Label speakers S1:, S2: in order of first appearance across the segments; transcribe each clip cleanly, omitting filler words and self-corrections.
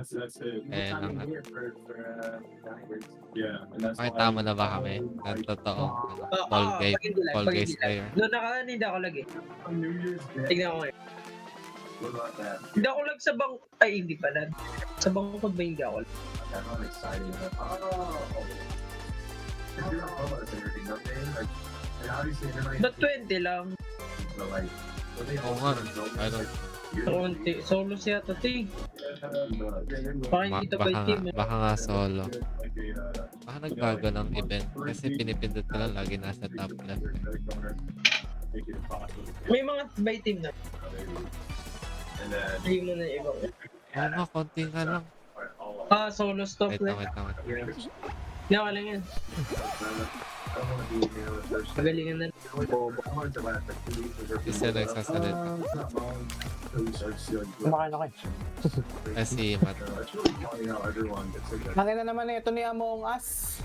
S1: Kaya na nga. Pakita mo na ba kami? Na totoo. Ano, Fall
S2: Pag
S1: Guys
S2: hindi live.
S1: player.
S2: Noon nakaraan hindi ako lagi. Tignan ko ngayon. Hindi ako lag sa bang... Ay, hindi pala. Sa bangkod ba hindi ako lag? Ba't 20 lang?
S1: Oo nga. Ano,
S2: Konti. Solo siya to, ting. Baka hindi to by team.
S1: baka nga solo. Baka nagbago ng event. Kasi pinipindot ko lang lagi nasa top left.
S2: May mga by team na. Hindi mo na iba.
S1: Oo nga, konti nga lang.
S2: Solo stop
S1: Wait lang, wait lang.
S2: Hindi ako lang yan. Pagalingan na.
S1: Isa nagsasalita.
S3: Kumakain ako
S1: Kasi Matt.
S3: Hangin na naman ito ni Among Us.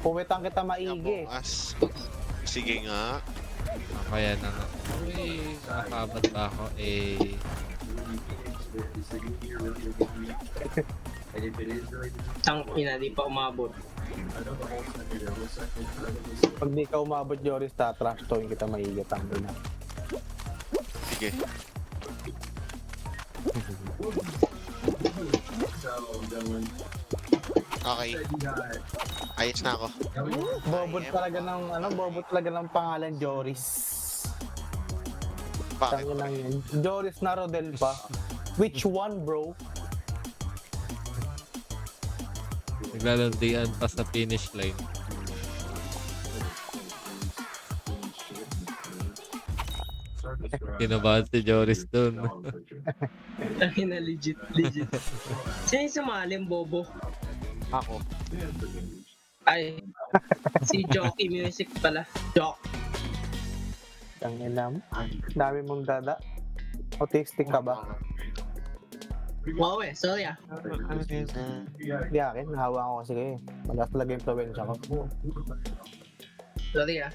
S3: Puwitan kita maigi.
S4: Among Us. Sige nga.
S1: Kaya na nga. Uy, nakakabat ba ako?
S2: Tang ina, di pa umabot.
S3: Pag di ka umabot, Joris, tatrash talking kita maigi. Tangin na.
S4: Sige. Okay. Ayos na ako.
S3: Bobot talaga ng pangalan, Joris.
S4: Bakit?
S3: Tangin lang yan. Joris na Rodel pa. Which one, bro?
S1: Naglalandian pa sa finish line. Kinabahan si Joris dun.
S2: Ang ina, legit. Sino yung sumalim, Bobo?
S3: Ako.
S2: Ay, si Jockey Music pala. Jock.
S3: Tangin lang. Dami mong dada. Autistic ka ba?
S2: Wow sorry ah.
S3: Hindi akin, nahawa ako kasi kayo. Malakas talaga yung influensya ko.
S2: Sorry ah.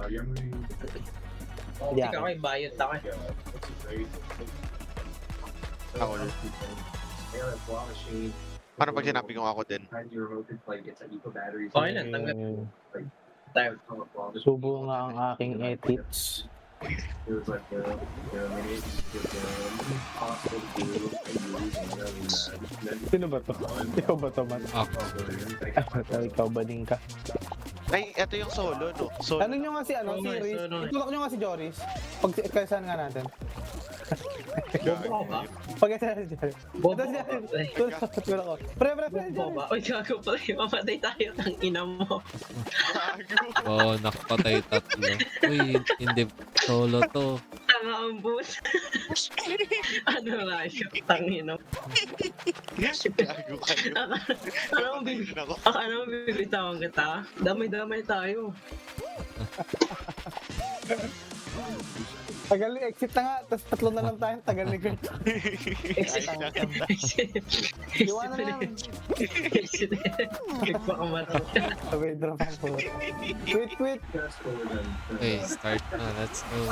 S3: Hindi
S2: Hindi ka
S3: akin.
S2: kayo, bayot ako.
S4: Ako. Paano pag sinabi ko ako din?
S2: Okay lang, tanggap tayo.
S3: Subo nga ang aking ethics. Sino ba to? Ikaw ba to, man?
S1: Ako.
S3: Ikaw ba din ka?
S4: Ay, eto yung solo, no? Solo.
S3: Ano nyo nga si
S2: Oo nga,
S3: Riz?
S2: so, no.
S3: Itulak nyo nga si Joris. Pagkaisahan nga natin.
S2: Bobo ka ba?
S3: Pagkaisahan si Joris.
S2: Bobo
S3: Ito
S2: ka ba?
S3: si Tulak ko. Pre,
S2: Bobo
S3: Joris.
S2: ba? Uy, gago pa rin. Mamatay tayo ng ina mo.
S4: Gago.
S1: Oo, nakapatay tatlo. Uy, hindi solo to.
S2: Tanga ang bus. Ano na yun? Tangina mo.
S4: Gago kayo.
S2: Akala mo bibitawan kita? Damay-damay tayo.
S3: Tagal ni exit na nga. Tapos tatlo na lang tayo. Tagal ni Kurt.
S2: Exit.
S3: Iwanan na lang.
S2: Exit. Nagpakamata.
S3: Sabay drop ako. Quit.
S1: Okay, start na. Let's go.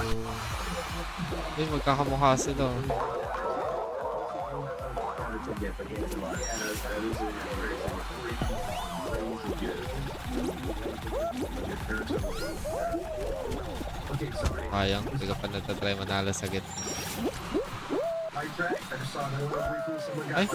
S1: Uy, magkakamukha sila. Sayang, hindi ka pa natatry manalo sa gitna. Ay!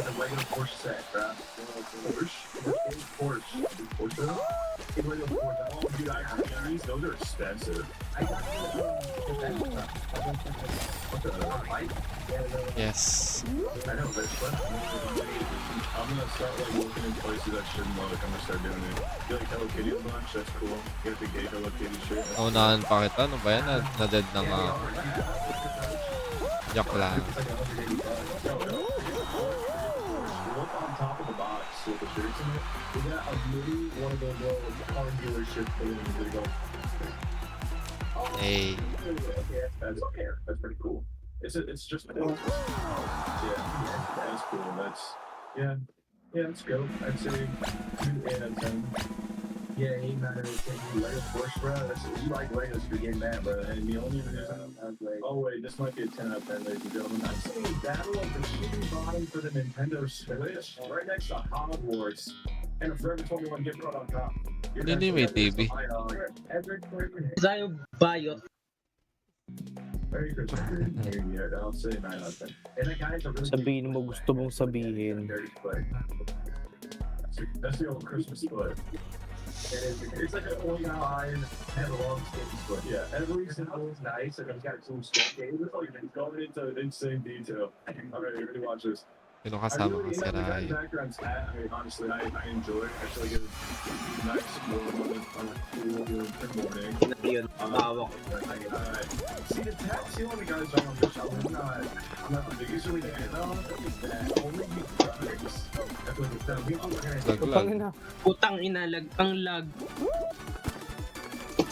S1: Yes.
S5: I know, but it's fun. I'm gonna start like looking in places that shouldn't look. I'm gonna start doing it. You like Hello Kitty a bunch? That's cool. Get the gay Hello Kitty shirt.
S1: Unahan pa kita. Ano ba yan? Na-dead na nga ako. Joke lang.
S5: Look on top of the box with the shirts in it. We got a movie, one of those little car dealership things that go.
S1: Hey.
S5: That's okay. That's pretty cool. It's just yeah, that's cool. That's let's go. I'd say 2 out of 10. Yeah, he mad at us saying you Lego's Bush, bro. That's you like Legos for getting mad, bro. And the only reason I was like, oh wait, this might be a 10 out of 10, ladies and gentlemen. I'm saying Battle of the Shooting Bottom for the Nintendo Switch, right next to Hogwarts, and a Forever 21 gift card on top. You're
S1: Hindi may TV.
S2: Zayo Bayot.
S5: Very good. Yeah, I'll say 9 out of 10. And that guy's a really
S3: Sabihin mo gusto mong sabihin.
S5: dirty foot. That's the old Christmas foot. It's like an old guy and have a long skinny foot. Yeah, every single is nice and it's got some stuff. It's like it's going into insane detail. Alright, you ready to watch this?
S1: Sino
S5: I
S1: kasama
S5: really
S1: ka si
S5: the guy's
S1: Rai?
S5: background's hat. I mean, honestly, I enjoy it. I feel like it's nice on a cool morning.
S2: Yun, bawak.
S5: See the tattoo on the guy's arm on the show. I'm not the biggest really fan of. Only you drugs. That's what it's done. People are gonna
S1: Laglag.
S3: Putang ina.
S2: Putang ina, ang lag.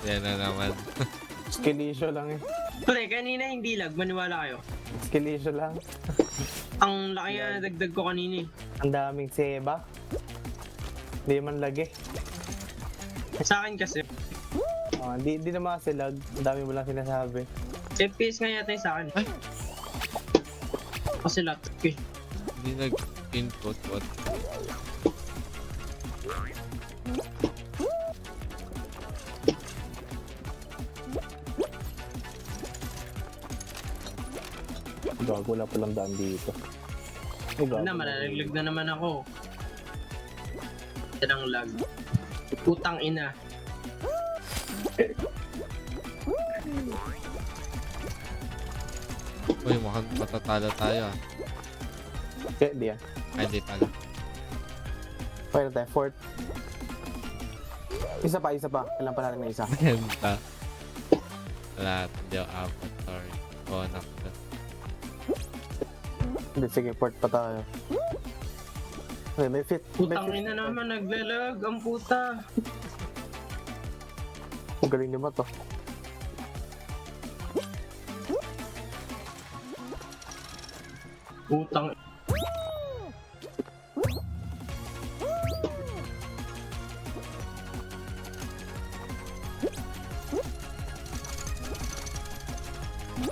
S1: Yan na naman.
S3: Skilisyo lang eh.
S2: Pre, kanina hindi lag, maniwala kayo.
S3: Skilisyo lang.
S2: Ang laki na dagdag ko kanina eh.
S3: Ang daming seba. Hindi man lagi.
S2: Sa akin kasi,
S3: Di naman kasi lag. Ang dami mo lang sinasabi.
S2: FPS nga yata yung sa akin.
S1: Ay!
S2: Kasi laptop eh.
S1: Hindi nag-input. What?
S3: Gago, wala palang daan dito. Ay, gago.
S2: Na, malalaglag na naman ako. Yan ang lag. Putang ina.
S1: Uy, mukhang matatalo tayo ah.
S3: Kaya di yan.
S1: Ay, hindi pala.
S3: Fire tayo, fort. Isa pa. Kailan pa natin na isa.
S1: Ganda. Wala, hindi ako apat. Sorry. Bonak ka.
S3: Hindi, sige, fort pa tayo. Okay, may fit.
S2: Putang ina naman, naglalag. Ang puta.
S3: Ang galing naman to.
S2: Putang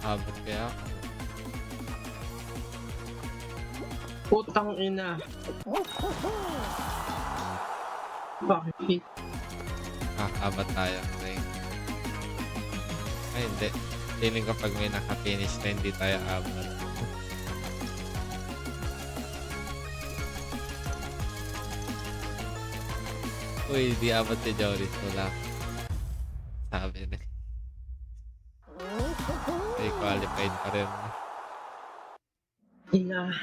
S1: Abot kaya ako.
S2: Putang ina. Bakit?
S1: Abot tayo. Ay, hindi. Feeling ko pag may naka-finish na hindi tayo abot. Uy, di abot si Joris. Wala. Sabi na. Ay, qualified pa rin.
S2: Ina.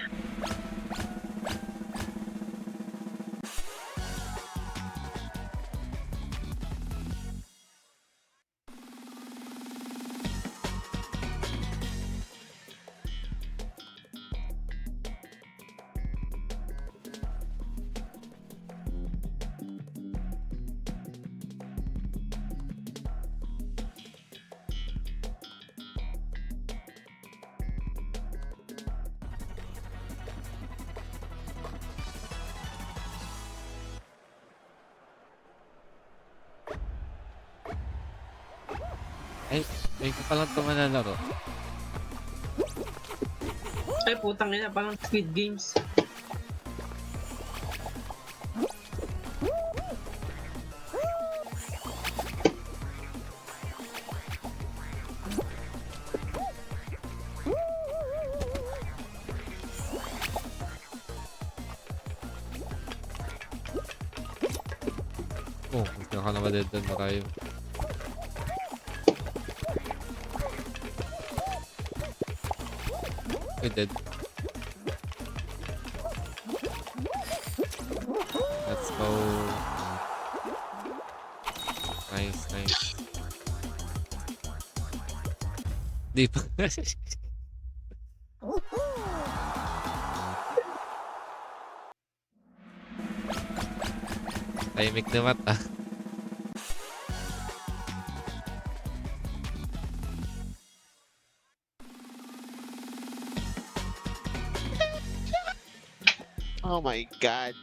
S1: Ay, may ko palang ito manalaro.
S2: Ay, putang ina, parang Squid Games.
S1: Oh, gusto ka na madedon na kayo. Ay, dead. Let's go. Nice. Di pa. Tahimik na mata.
S4: Oh my god.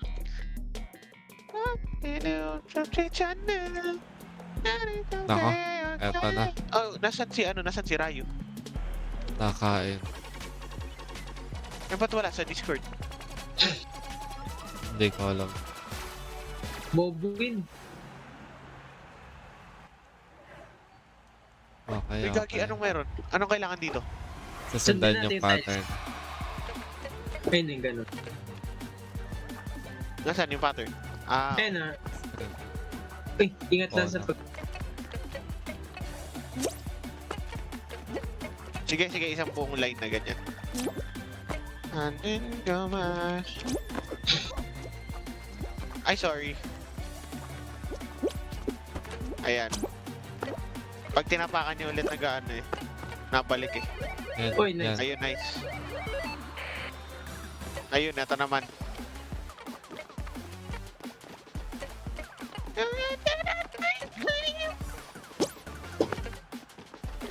S1: Nako, eto na.
S4: Oh, nasan si Rayo?
S1: Nakain.
S4: Ba't wala sa Discord?
S1: Hindi ko alam.
S2: Bobuin.
S1: Okay,
S4: May gagi,
S1: okay.
S4: anong meron? Anong kailangan dito?
S1: Susundan
S2: Sundin
S1: yung
S2: natin
S1: pattern.
S2: Ayun yung ganun.
S4: Nasaan yung pattern? Ah,
S2: Ayun na. Uy, ingat lang
S1: Oh,
S2: sa
S1: no.
S2: pag...
S4: sige, isang buong line na ganyan. Andin gamas. Ay, sorry. Ayan. Pag tinapakan niyo ulit nag-ano eh. Nabalik eh.
S1: Yan,
S2: Uy,
S1: yan.
S2: nice.
S4: Ayun, nice. Ayun, ito naman.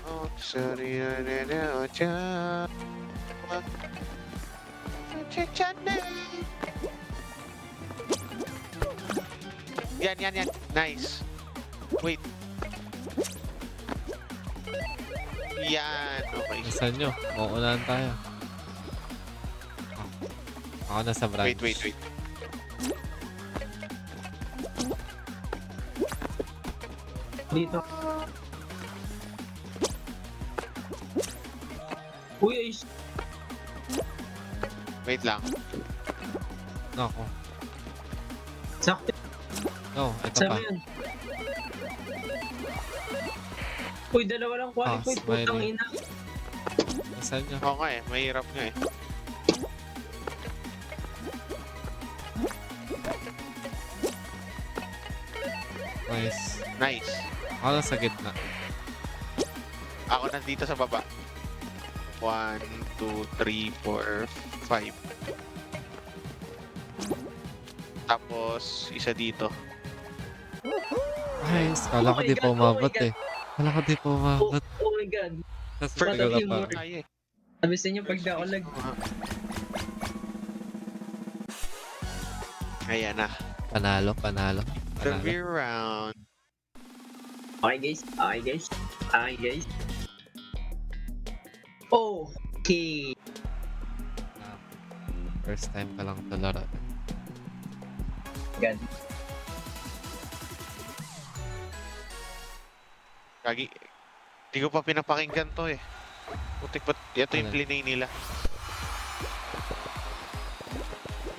S4: Oh, sorry, yan. Nice. Wait. Yan, okay.
S1: Saan nyo? Mauunahan tayo. Ako na sa branch.
S4: Wait.
S2: Dito. Uy, ay...
S4: Wait lang.
S1: Nako.
S2: Sakto.
S1: No, ito
S2: Sama
S1: pa.
S2: yan. Uy, dalawa lang qualified.
S1: smiley.
S2: Putang ina.
S1: Saan nyo?
S4: Oo nga eh, mahirap nga eh.
S1: Nice.
S4: Nice.
S1: Ako na sa gitna.
S4: Ako nandito sa baba. 1, 2, 3, 4, 5. Tapos, isa dito.
S1: Nice. Kala ko
S2: Oh my
S1: di
S2: God,
S1: pa
S2: oh my
S1: umabot
S2: God.
S1: eh. Kala ko di pa
S2: Oh,
S1: umabot.
S2: oh my god.
S1: Tapos
S4: First
S1: bigla
S2: team
S1: pa.
S2: work.
S4: Tayo eh.
S2: Sabi sa inyo, pag daolag,
S4: Ayan na.
S1: Panalo.
S4: Review round.
S2: okay guys. Okay.
S1: First time ka lang ito laro.
S2: God.
S4: Kagi. Di ko pa pinapakinggan to eh. Putik pa. Ito yung
S1: Ano?
S4: plinay nila.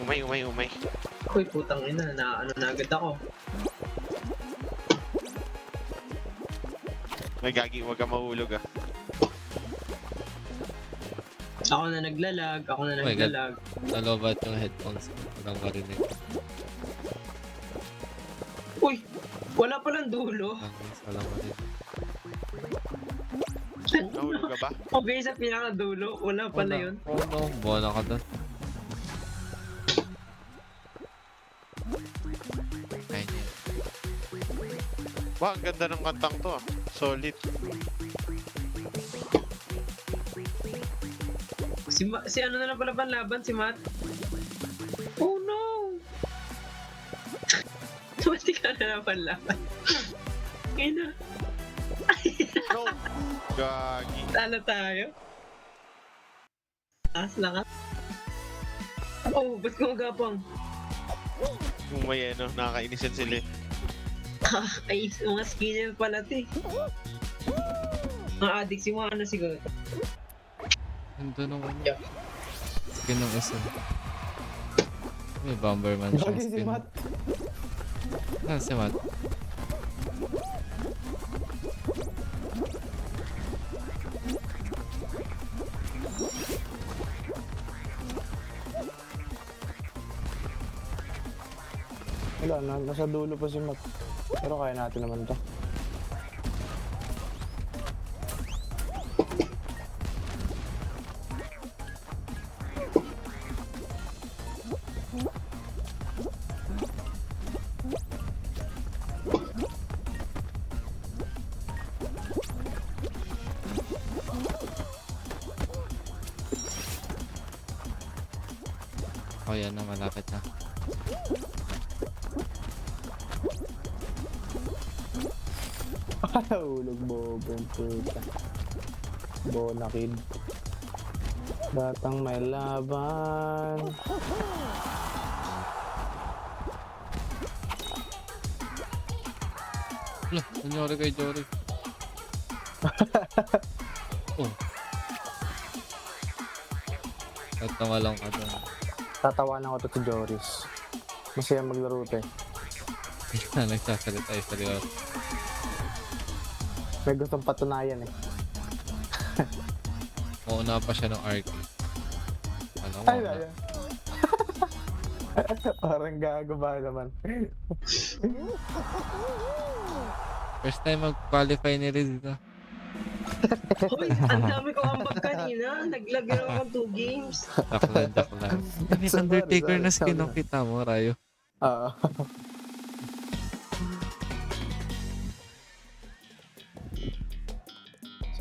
S4: Umay.
S2: Uy, putang ina. Na agad ako.
S4: May gagi, wag ka mahulog ah.
S2: Ako na naglalag.
S1: Oh my God.
S2: naglalag.
S1: Nalobat yung headphones ko. Walang marinig.
S2: Uy, wala palang dulo.
S1: Walang marinig.
S4: Nahulog ka ba?
S2: Okay, sa pinakadulo. Wala pala yun.
S1: Oh no, buwan ka doon. Ayun yun.
S4: Wow, ang ganda ng kantang to ah. Solid.
S2: Si ano na lang pala panlaban, si Matt. Oh no! Mati ka na lang panlaban. Ngayon na,
S4: No! Gagi.
S2: talo tayo. Taas lang ka. Oh, ba't kumagapang?
S4: Umay ano, nakakainisan sila eh.
S2: Ay, mga skinner pala ito eh. Mga addict si mga ano siguro.
S1: Ando nung ano.
S2: Yeah.
S1: Skin ng isa. May Bomberman siyang
S3: Gagi si
S1: skin.
S3: Matt.
S1: Ah, si Matt.
S3: Wala na, nasa dulo pa si Matt. Pero kaya natin naman to.
S1: Oh, yan na, malapit na.
S3: Hulog bobo yung puta. Bona kid. Datang may laban.
S1: Wala, nangyari kay Jory. Oh. Tatawa lang ka doon.
S3: Tatawanan ko to si Joris. Masaya maglaro te.
S1: Nagsasalita ay seryoso.
S3: May gustong patunayan eh.
S1: Mauna pa siya ng arcade. Ano mo?
S3: Ay, ay. Parang gago ba naman.
S1: First time mag-qualify ni Riz na.
S2: Hoy, ang dami ko ambag kanina. Naglagay ako ng 2 games.
S1: Joke lang. May Undertaker na skin ang kita mo, Rayo.
S3: Oo.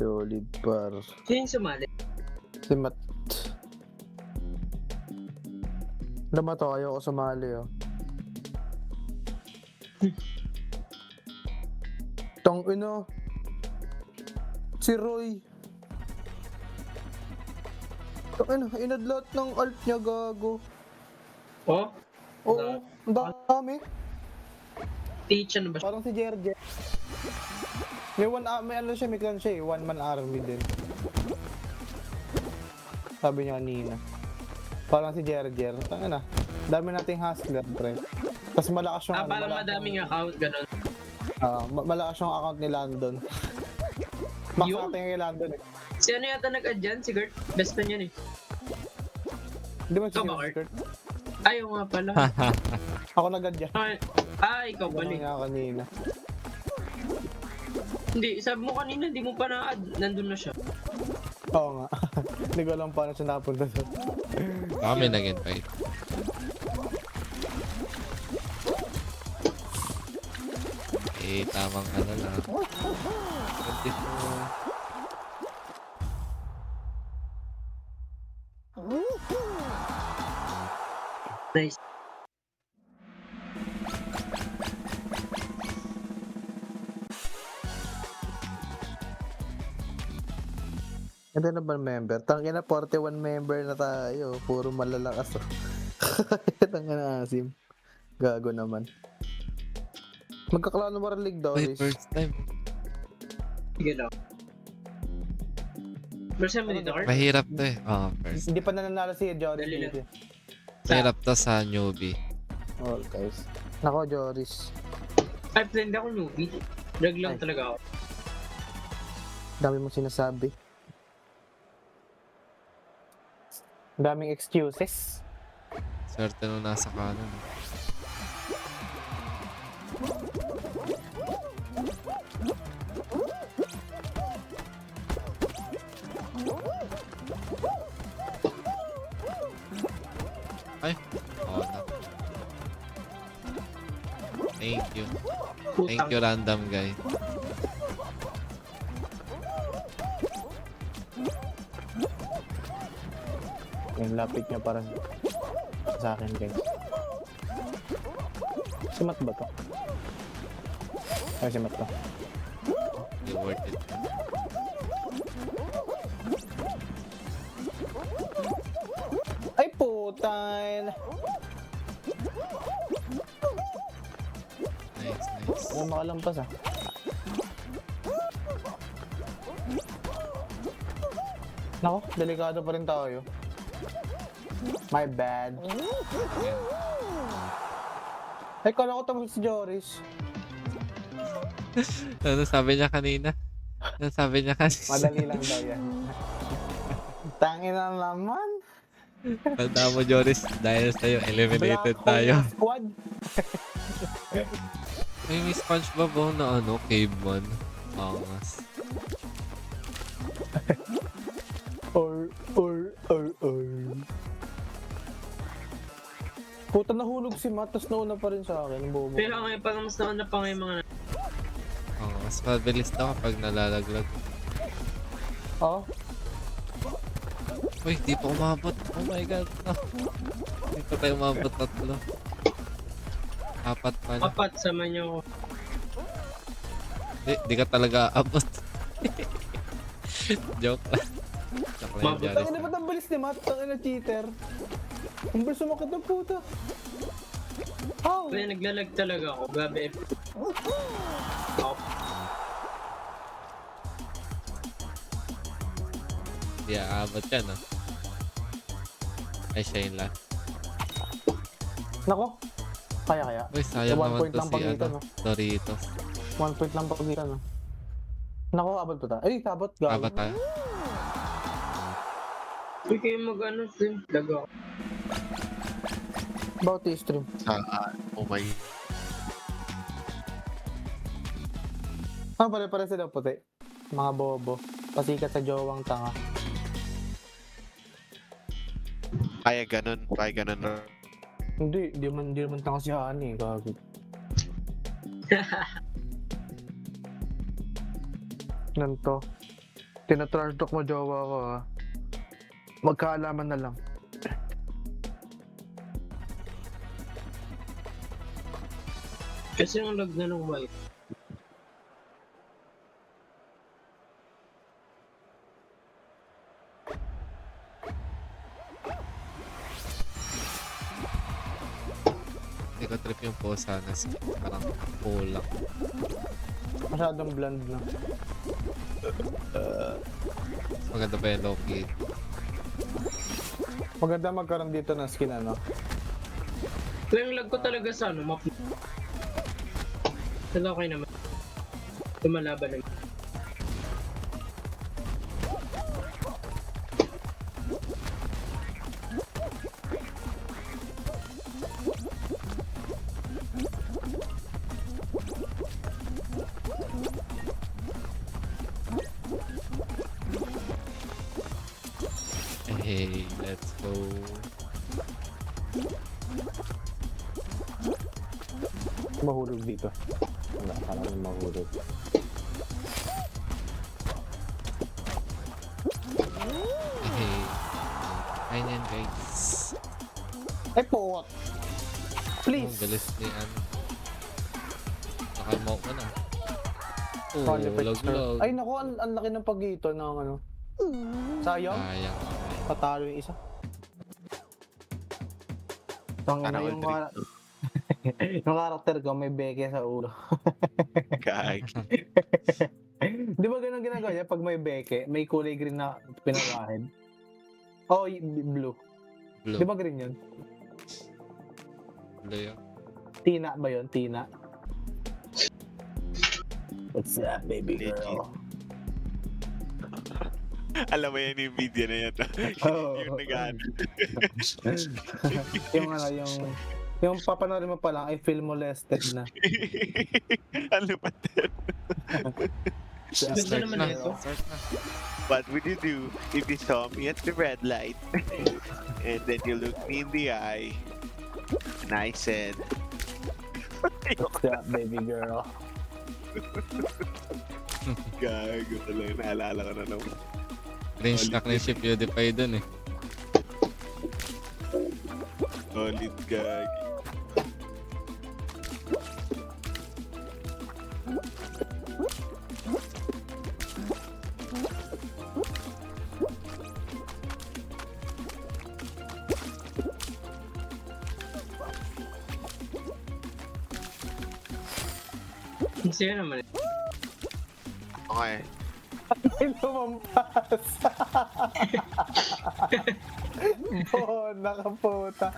S3: Solid par.
S2: Sino yung sumali?
S3: Si Matt. Naman to, ayoko sumali oh. Tang ino. Si Roy. Tang ino, inadlot ng alt niya gago.
S2: Oh?
S3: Oo, ang dami.
S2: Teach ano ba siya?
S3: Parang si Jerjer. May ano siya, may clan siya eh. One man army din. Sabi niya kanina. Parang si Jerjer. Tanga na. Dami nating hustler, pre. Tapos malakas yung
S2: Parang madaming account, ganun.
S3: malakas yung account ni Landon. Max
S2: Yun?
S3: natin kay Landon eh.
S2: Si ano yata nag-add dyan? Si Gert? Best friend yan eh.
S3: Hindi mo
S2: Ikaw ba,
S3: si
S2: Kurt? Ayaw nga pala.
S3: Ako nag-adya.
S2: Ikaw pala
S3: Ganun
S2: eh.
S3: nga kanina.
S2: Hindi, sabi mo kanina, hindi mo pa na-add. Nandun na siya.
S3: Oo nga. Hindi ko alam paano siya napunta doon.
S1: Baka may nag-invite. Eh, tamang ano lang. 24.
S2: Nice.
S3: Ito na ba member? Tangina na 41 member na tayo. Puro malalakas oh. Tangina na asim. Gago naman. Magkaklano ba rin league daw?
S1: Wait, first time.
S2: Sige lang. First time mo dito, Kurt?
S1: Mahirap to eh. First.
S3: Hindi pa nananalo si Joris.
S2: Dali lang.
S3: dito.
S1: Mahirap to sa newbie.
S3: Oh, guys. Nako, Joris.
S2: Ay, friend ako newbie. Drag lang
S3: Ay.
S2: talaga ako.
S3: Dami mong sinasabi. Daming excuses.
S1: Swerte nung nasa kanan. Ay, na. Thank you. Thank you, random guy.
S3: Yung lapit niya parang sa akin, guys. Si Matt ba to? Ay, si Matt to.
S1: Hindi worth it.
S3: Ay, putain!
S1: Nice, nice.
S3: Huwag makalampas ah. Nako, delikado pa rin tayo. My bad. Ay, kala ko tapos si Joris.
S1: Ano sabi niya kanina? Ano sabi niya kanina?
S3: Madali lang daw yan. Tangin na naman.
S1: Tanda mo, Joris, dahil sa'yo, eliminated
S3: Black
S1: tayo.
S3: Hole Squad.
S1: May SpongeBob ako na ano, caveman. Angas.
S3: Or. Puta, nahulog si Matt, tapos nauna pa rin sa akin. Bobo.
S2: Pero ngayon, parang mas nauna pa ngayon mga...
S1: Angas. Mabilis na kapag nalalaglag.
S3: Oh,
S1: Uy, di pa umabot. Oh my god. No. Di pa tayo umabot tatlo. Apat pala.
S2: Apat, sama niyo ako.
S1: Di ka talaga abot. Joke lang. Joke lang
S2: Mabot
S1: yan,
S3: Tangin na
S1: Janice.
S3: ba't ang bilis ni Matt? Tangin na cheater. Ang bilis sumakit ng puta. How?
S2: Kaya naglalag talaga ako. Gabi. Oh,
S1: Di aabot yan, no? Ay, siya yun lang.
S3: Nako. Kaya.
S1: Uy, sayang
S3: One
S1: naman
S3: point
S1: to
S3: lang
S1: si,
S3: pagitan,
S1: ano, Doritos.
S3: 1 point lang pagitan, no? Nako, abot pa ta. Ay, abot. Gago.
S1: Abot tayo.
S2: Hindi kayo mag-ano, stream. Lago ako.
S3: About stream.
S4: Saan? Oh my.
S3: Pare-pare sila puti. Mga bobo. Pasikat sa jowang tanga.
S4: Kaya ganun.
S3: Hindi naman tanga si Hani. Gago. Nanto. Tinatrash talk mo jowa ko ha. Magkaalaman na lang.
S2: Kasi yung lag na ng wife.
S1: Hindi ko trip yung posa na parang kulang.
S3: Masyadong bland na.
S1: Maganda pa yung Loki.
S3: Maganda magkaroon dito ng skin ano.
S2: Kaya yung lag ko talaga sa ano, map. Pero okay naman. Lumalaban naman.
S1: Hey, let's go.
S3: Mahulog dito. Wala, parang mahulog.
S1: Hey. Ayun yan, guys.
S3: Ay po!
S1: Ang
S3: Please!
S1: galis ni ano. Nakamaw ko na. Oh,
S3: Qualified
S1: lag.
S3: sir. Ay naku, ang laki ng pagito ng ano. Sayang.
S1: Sayang.
S3: Patalo yung isa. Tang
S4: Sana
S3: ina
S4: all
S3: yung,
S4: three.
S3: yung karakter ko may beke sa ulo.
S4: Kag.
S3: Di ba ganun ginagawa niya? Pag may beke, may kulay green na pinagahid. Oh, blue.
S1: Blue.
S3: Di ba green yun?
S1: Blue yun.
S3: Tina ba yun? Tina? What's up, baby
S4: Legit.
S3: girl?
S4: Alam mo yan yung video na yan.
S3: Oh.
S4: Yung nag-ano.
S3: yung ano, yung papanoorin mo pa lang, I feel molested na.
S4: Ano ba ito?
S2: Ganda
S1: Start
S2: naman
S1: na.
S2: ito.
S1: Start na.
S4: What would you do if you saw me at the red light and then you looked me in the eye and I said,
S3: What's up, baby girl?
S4: gago talaga, naalala ko na naman.
S1: Cringe na cringe si PewDiePie dun eh.
S4: Solid gag.
S2: Kasi yun naman.
S4: Okay.
S3: Ay, lumampas! Bona ka puta.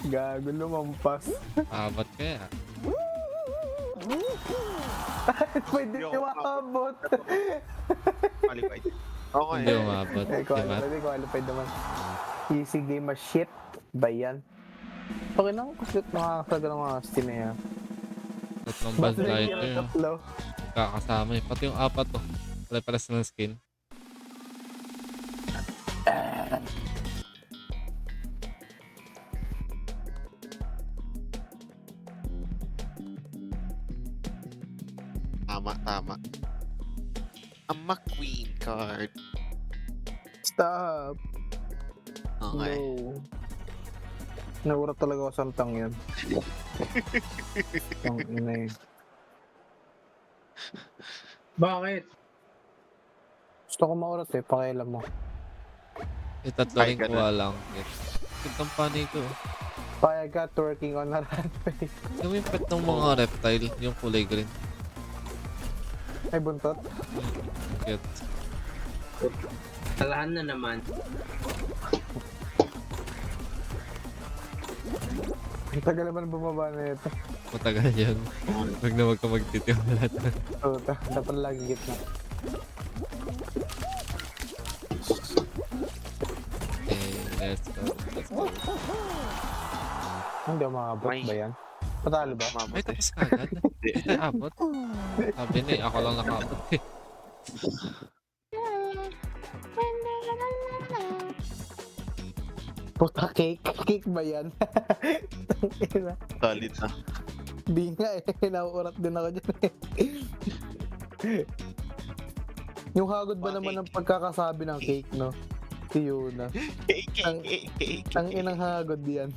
S3: Gago, lumampas.
S1: Abot kaya.
S3: Pwede umabot.
S4: Qualified. Okay.
S1: Hindi umabot.
S3: Hindi qualified naman. Easy game as shit. Ba yan? Okay lang, kasi makakasagal ng mga Steam na yan.
S1: Tatlong band tayo ito yung
S3: Tatlo.
S1: kakasama eh. Pati yung apat to. Pare-pares ng skin.
S4: Tama. Ang McQueen card.
S3: Stop.
S4: Okay.
S3: No. Naurat talaga ako sa tang yan. Ang ina yun.
S2: Bakit?
S3: Gusto ko maurat eh, pakialam mo.
S1: Tatlo
S4: Ay,
S1: rin
S4: ganun.
S1: kuha lang. Itong panay ko.
S3: Payag ka, twerking on a runway.
S1: Yung pet ng mga reptile, yung kulay green.
S3: Ay, buntot.
S1: Cute.
S2: Talahan na naman.
S3: Ang tagal naman bumaba na ito.
S1: Matagal yun. Huwag na wag ka magtitiwala.
S3: So, dapat lagi gitna.
S1: Let's go. Let's go.
S3: Hindi ako makabot
S4: Ay.
S3: ba yan? Patalo ba?
S1: Ay,
S4: Mamatay.
S1: tapos ka agad. Hindi tayo abot. Sabi na ako lang nakabot eh.
S3: Puta cake. Cake ba yan? Tangina.
S4: Solid na.
S3: Di nga eh. Nauurat din ako dyan eh. Yung hagod ba naman ng pagkakasabi ng cake, no? Si Yuna. Ang inang hagod yan.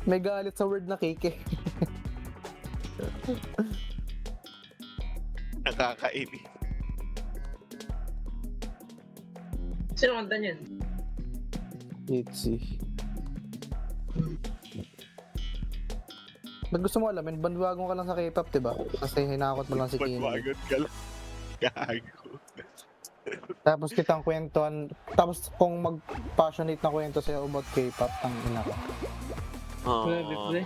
S3: May galit sa word na cake eh.
S4: Nakakainis.
S2: Sino kanta niyan?
S3: Itzy. Ba't gusto mo alamin? Bandwagon ka lang sa K-pop, diba? Kasi hinakot mo lang si Kini.
S4: Pagbagot ka lang. Gago.
S3: Tapos kitang kwentuhan. Tapos kung mag-passionate na kwento sa'yo about K-pop, ang ina ka.
S2: Grabe, pre.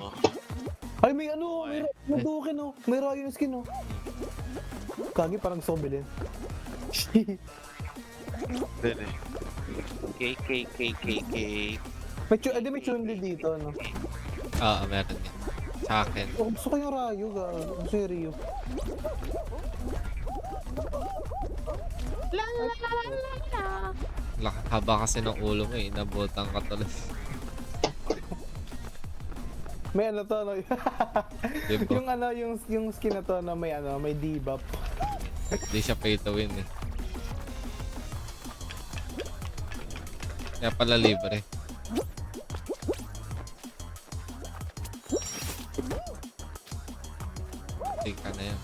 S3: Ay, may ano, may token oh. May Ryan skin oh. Kagi parang gusto ko bilhin.
S4: Dun eh. Cake.
S3: May Chun-Li dito, no?
S1: Oo, meron din. Sa akin.
S3: Oh, gusto ko yung Ryu, gusto yung Ryu.
S1: Haba kasi ng ulo mo eh. Nabutang ka tuloy.
S3: May ano to, no?
S1: Diba?
S3: Yung ano, yung skin na to na may ano, may debuff.
S1: Hindi siya pay to win eh. Kaya pala libre. Take ka na yan.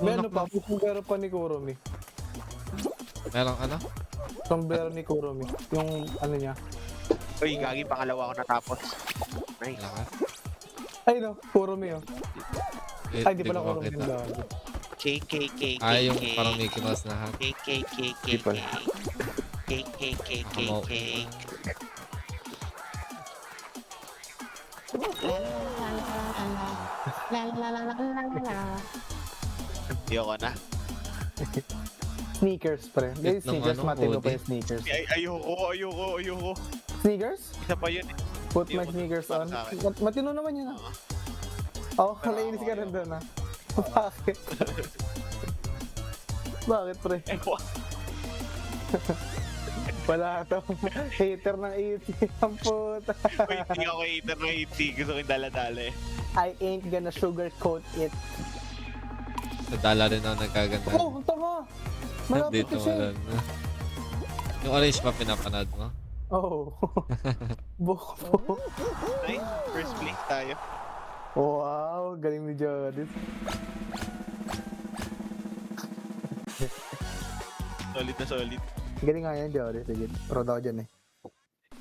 S3: May ano pa, sombrero pa ni Kurumi.
S1: Meron ka na?
S3: Sombrero ni Kurumi. Yung ano niya.
S4: Uy, gagi, pangalawa ko natapos. Nice.
S1: Wala ka?
S3: Ay no, Kurumi oh. Ay, di pala
S1: ko
S3: Kurumi yung
S1: makita.
S3: gago.
S4: Cake.
S1: Ah, yung parang Mickey Mouse na hat.
S4: Cake.
S1: Kamaw.
S4: Ayoko na.
S3: Sneakers, pre. Yung
S1: Cute ng
S3: sneakers,
S1: ano,
S3: matino pa
S1: hoodie.
S3: yung sneakers.
S4: Ayoko.
S3: Sneakers?
S4: Isa pa yun eh.
S3: Put
S4: Hindi
S3: my
S4: ako
S3: sneakers
S4: para
S3: on.
S4: sa akin.
S3: Matino naman yun ah. Oo, naiinis ka rin doon ah. Bakit? Bakit, pre?
S4: Ewan.
S3: Wala to. Hater ng 80 ang puta.
S4: Uy, hindi ako hater ng 80. Gusto ko yung dala-dala eh.
S3: I ain't gonna sugarcoat it.
S1: Sa dala rin ako nagkaganda.
S3: Oh, ang tanga! Malapit
S1: Dito
S3: kasi.
S1: mo lang. Yung orange pa pinapanood mo?
S3: Oh. Buko.
S4: Nice. First place tayo.
S3: Wow, galing ni Jodis.
S4: Solid na solid.
S3: Galing nga yan, Jodis. Sige, proud ako dyan eh.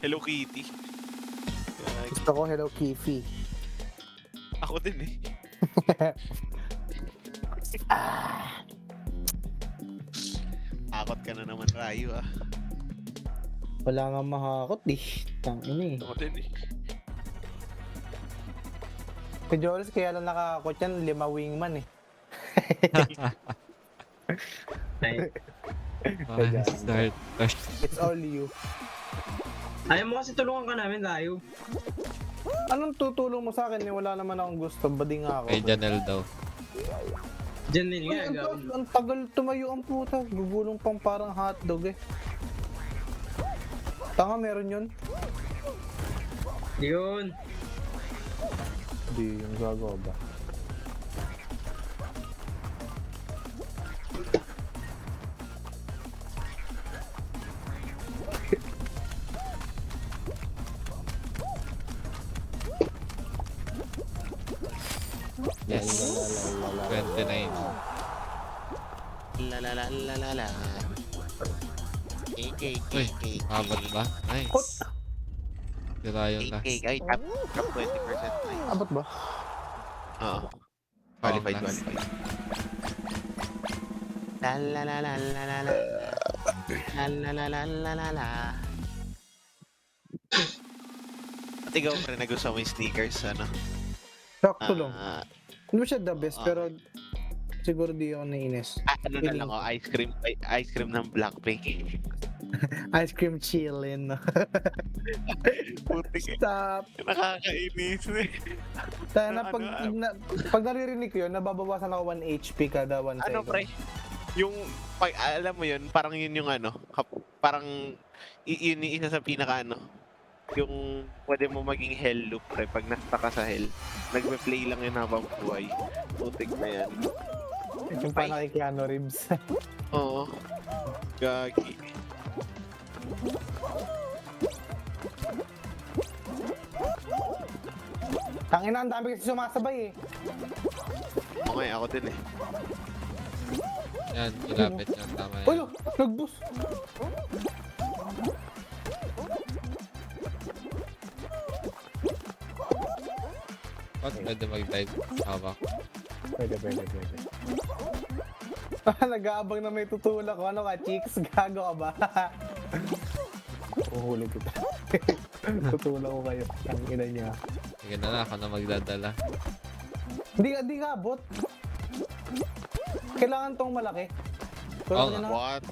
S4: Hello Kitty. Gagi.
S3: Gusto ko Hello Kifi.
S4: Ako din eh. Akot ka na naman, Rayo ah.
S3: Wala nga mahakot eh. Tangin eh.
S4: Ako din eh.
S3: Si Jodis kaya lang nakakot yan, 5 wingman eh.
S2: Ay.
S1: Okay, start.
S3: It's all you.
S2: Ayaw mo kasi tulungan ka namin, Rayo.
S3: Anong tutulong mo sa akin? Wala naman akong gusto. Bading nga ako.
S1: Kay Janelle daw.
S2: Diyan din
S3: Uy,
S2: nga, gawin.
S3: ang tagal tumayo ang puta. Gugulong pang parang hotdog eh. Tanga, meron yun?
S2: Yun.
S3: Hindi, yung gagawa ba?
S1: 29.
S4: La la la la la la.
S1: Uy, abot ba? Nice. Sira yung last.
S4: Ay, top 20% na yun.
S3: Abot ba?
S4: Oo. Qualified,
S1: last.
S4: qualified. La la la la la la la. La la la la la la la. At ikaw, pre, nagustuhan mo yung sneakers, ano?
S3: Sakto lang.
S4: Ah,
S3: Hindi mo siya the best,
S4: ah.
S3: pero siguro di ako nainis.
S4: ano na lang, ice cream ng Blackpink.
S3: Ice cream chillin'.
S4: Putik,
S3: Stop.
S4: nakakainis eh.
S3: Kaya na,
S4: Ano,
S3: pag naririnig ko yun, nababawasan ako 1 HP kada 1
S4: Ano,
S3: second.
S4: pre? Yung, alam mo yun, parang yun yung ano, parang, yun yung isa sa pinaka ano, yung pwede mo maging hell loop, pre, pag nasta ka sa hell, nagme-play lang yun habang buhay. Putik na yan.
S3: Yung parang kay Keanu Reeves.
S4: Oo. Gagi.
S3: Tangina, ang dami kasi sumasabay eh.
S4: Okay, ako din eh.
S1: Yan, ilapit yan. Tama
S3: Uy,
S1: yan.
S3: nag-boost.
S1: Ba't pwede mag-dive? Hawak.
S3: Pwede. Nag-aabang na may tutulak ko. Ano ka, chicks? Gago ka ba? Uhuli kita. Tutulak ko kayo. Ang ina niya.
S1: Sige na lang, ako na magdadala.
S3: Hindi ka abot. Kailangan tong malaki. Tulak
S1: Oo
S3: niya na.
S4: What?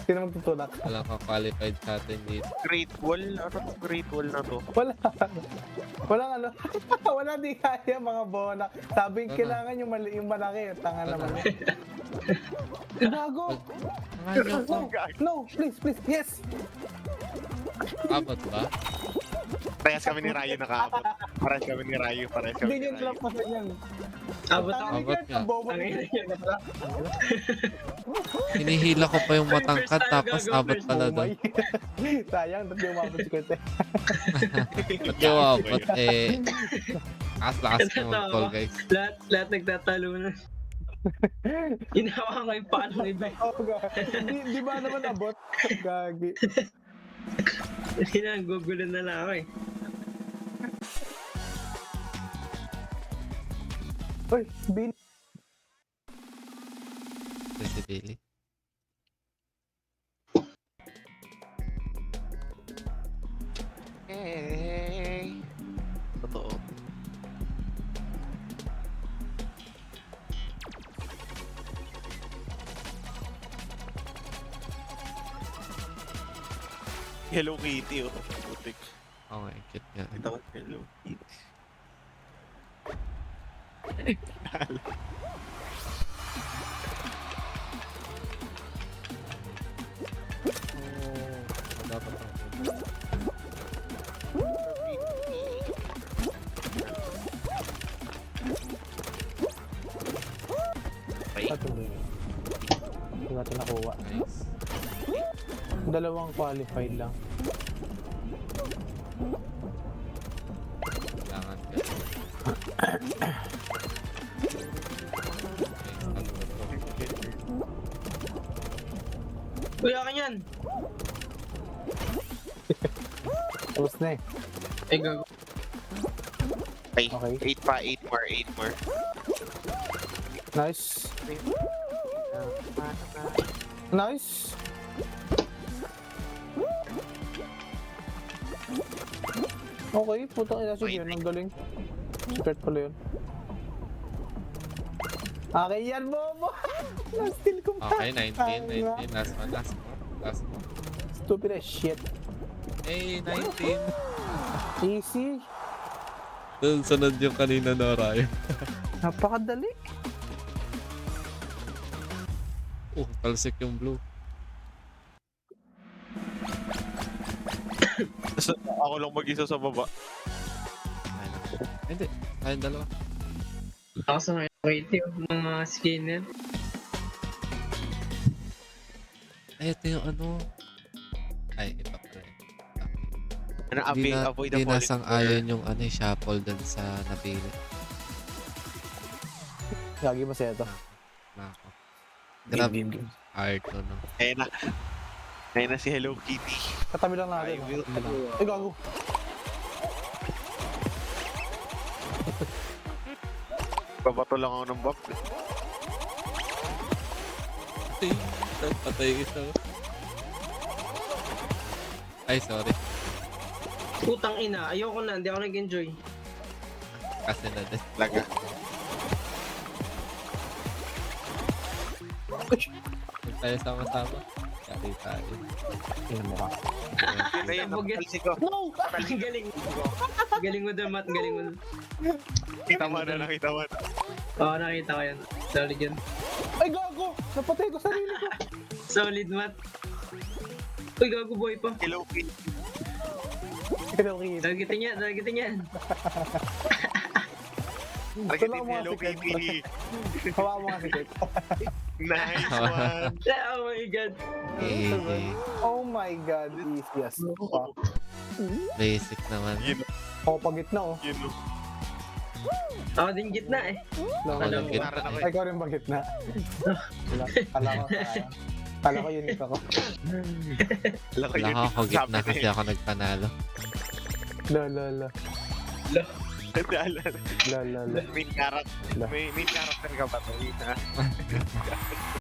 S3: Sino magtutulak?
S1: Walang ka-qualified sa atin dito.
S4: Great Wall? Ano to Great Wall na to?
S3: Wala. Walang ano. Wala, di kaya mga bonak. Sabi,
S1: Ano?
S3: kailangan yung malaki. Tanga
S1: Ano?
S3: naman. Gago! No, please. Yes!
S1: Abot ba?
S4: Parehas kami ni Rayo nakaabot. Parehas kami ni Rayo.
S3: Hindi nyo nalampasan yan.
S2: Abot ako.
S1: Abot nga.
S3: Ang bobo
S2: Ang
S3: niya.
S2: ina niya pala.
S1: Hinihila ko pa yung matangkad
S2: First
S1: tapos
S2: time
S1: abot pala doon.
S3: Sayang, ba't di umabot si Kwete?
S1: Ba't yung abot? Eh, lakas ko mag-call guys.
S2: Lahat nagtatalo na. Ginawa ko yung paano ni Ben.
S3: Oh, di ba naman abot? Gagi.
S2: Gugulo na lang ako eh.
S3: Uy, bin.
S1: Si Billy.
S4: Hey. Totoo. Hello Kitty, oh. Putik.
S1: Oo nga, cute nga.
S4: Ito ko Hello Kitty.
S1: Dapat ang
S3: Patuloy. Hindi natin nakuha.
S1: nice.
S3: Dalawang qualified lang.
S1: Kailangan ka.
S2: Kuya ka yan.
S3: Tapos na eh.
S2: Ay, gago.
S4: Okay.
S3: Okay.
S4: 8 more.
S3: Nice. Nice. Okay, putang ina sige, ang galing. Secret pala yun. Okay yan, Bobo! Na-steal ko pa!
S1: Okay, 19. Last one.
S3: Stupid as shit.
S1: Hey, 19.
S3: Easy.
S1: Doon sunod yung kanina na Ryan.
S3: Napakadali.
S1: Talsik yung blue.
S4: Ako lang mag-isa sa baba.
S1: Ayun lang. Hindi, tayong dalawa.
S2: Ako sa mga creative, mga skinner.
S1: Ay, ito yung ano. Ay, iba pala.
S4: Ano, avoid the
S1: Di
S4: falling
S1: nasang ayon yung ano, shuffle dun sa napili.
S3: Gagi mo siya ito.
S1: Na ako. Grab
S3: game.
S1: art to, no?
S4: Ayun na. Ayun na si Hello Kitty.
S3: Katabi lang natin.
S4: I will.
S3: Ay, gago.
S4: Babato lang ako ng buff.
S1: Patay isa. Ay, sorry.
S2: Putang ina, ayoko na, hindi ako nag-enjoy.
S1: Kasi na din.
S4: Laga.
S1: Huwag tayo sama-sama. Kari tayo.
S3: Tingnan mo ka.
S4: Ayun,
S2: Sabog yan.
S4: napakalsi ko.
S3: No!
S2: Ang galing. Galing mo doon, Matt. Galing mo doon.
S4: Kita mo na, nakita mo na.
S2: Oo, nakita ko yan. Solid yan.
S3: Ay, gago! Napatay ko sarili ko.
S2: Solid, Matt. Uy, gago boy pa.
S4: Hello Kitty.
S3: Hello, Kitty.
S2: Targetin yan, targetin yan.
S4: Targetin ni Hello Kitty.
S3: Hawa mo nga si Kate.
S4: Nice one.
S2: Oh my god.
S1: Eh,
S3: Oh my god, easy as fuck.
S1: basic naman.
S4: Yun,
S3: Ako pa gitna oh.
S4: yun.
S2: Ako din gitna eh.
S3: No,
S1: Ako
S2: Alam
S1: lang
S2: mo.
S1: gitna.
S4: Naran ako
S3: Ay, ikaw rin ba gitna? Wala. Kala ko unique ako.
S4: Alam ko
S1: Wala
S4: yun.
S1: ako gitna kasi ako nagpanalo.
S3: Lo.
S4: Naalala.
S3: Lo.
S4: Main character ka ba? Main